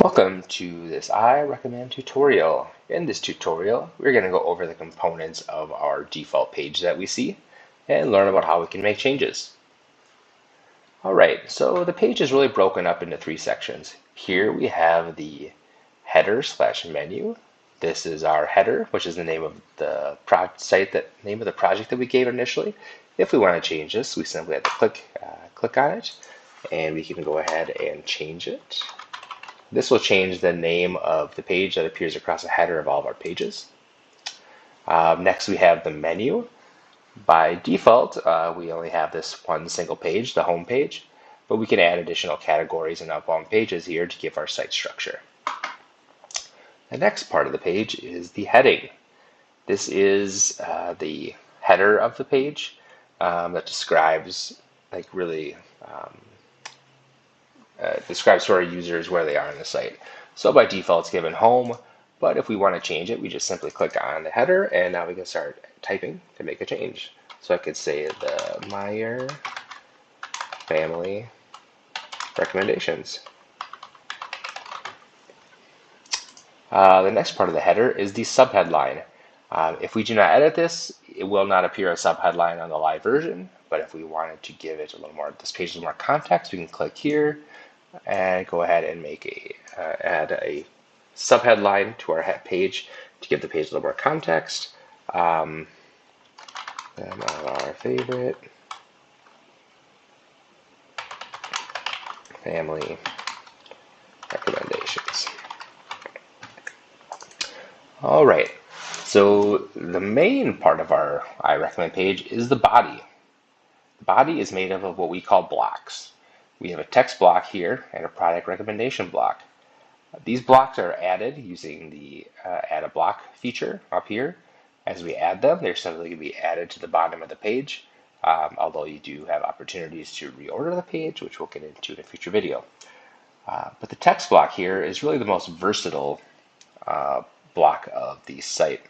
Welcome to this iRecommend tutorial. In this tutorial, we're going to go over the components of our default page that we see and learn about how we can make changes. Alright, so the page is really broken up into three sections. Here we have the header/menu. This is our header, which is the name of the name of the project that we gave initially. If we want to change this, we simply have to click on it, and we can go ahead and change it. This will change the name of the page that appears across the header of all of our pages. Next, we have the menu. By default, we only have this one single page, the home page, but we can add additional categories and outbound pages here to give our site structure. The next part of the page is the heading. This is the header of the page that describes describes to our users where they are on the site. So by default it's given home, but if we want to change it, we just simply click on the header and now we can start typing to make a change. So I could say the Meyer family recommendations. The next part of the header is the subheadline. If we do not edit this, it will not appear a subheadline on the live version, but if we wanted to give it a little more, this page a little more context, we can click here and go ahead and make add a subheadline to our page to give the page a little more context. One of our favorite family recommendations. All right, so the main part of our iRecommend page is the body. The body is made up of what we call blocks. We have a text block here and a product recommendation block. These blocks are added using the add a block feature up here. As we add them, they're simply going to be added to the bottom of the page, although you do have opportunities to reorder the page, which we'll get into in a future video. But the text block here is really the most versatile block of the site.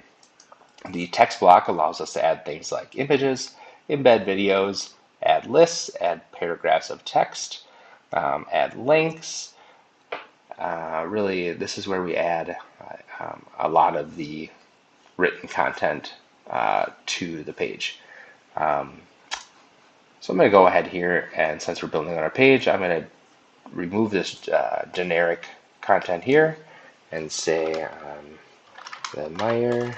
The text block allows us to add things like images, embed videos, add lists, add paragraphs of text, add links. Really, this is where we add a lot of the written content to the page. So I'm going to go ahead here, and since we're building on our page, I'm going to remove this generic content here and say the Meyer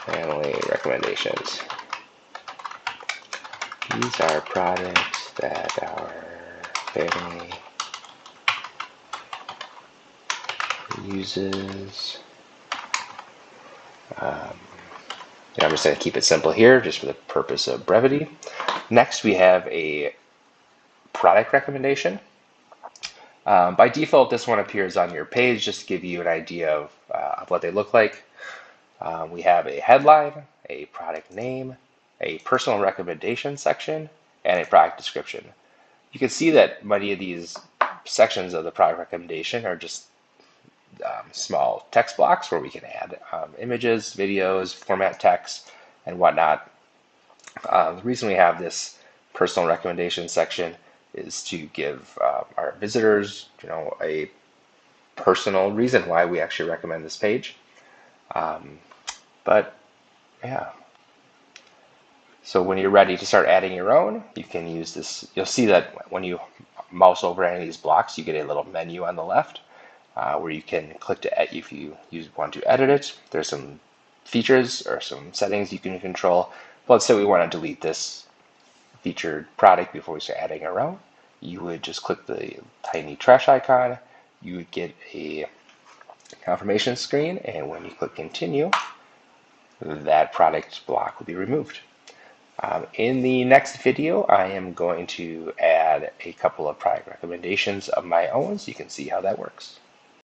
family recommendations. These are products that our family uses. I'm just going to keep it simple here just for the purpose of brevity. Next, we have a product recommendation. By default, this one appears on your page just to give you an idea of what they look like. We have a headline, a product name, a personal recommendation section, and a product description. You can see that many of these sections of the product recommendation are just small text blocks where we can add images, videos, format text, and whatnot. The reason we have this personal recommendation section is to give our visitors, a personal reason why we actually recommend this page. But yeah. So when you're ready to start adding your own, you can use this. You'll see that when you mouse over any of these blocks, you get a little menu on the left where you can click to edit if you want to edit it. There's some features or some settings you can control. But let's say we want to delete this featured product before we start adding our own. You would just click the tiny trash icon. You would get a confirmation screen, and when you click continue, that product block will be removed. In the next video, I am going to add a couple of product recommendations of my own so you can see how that works.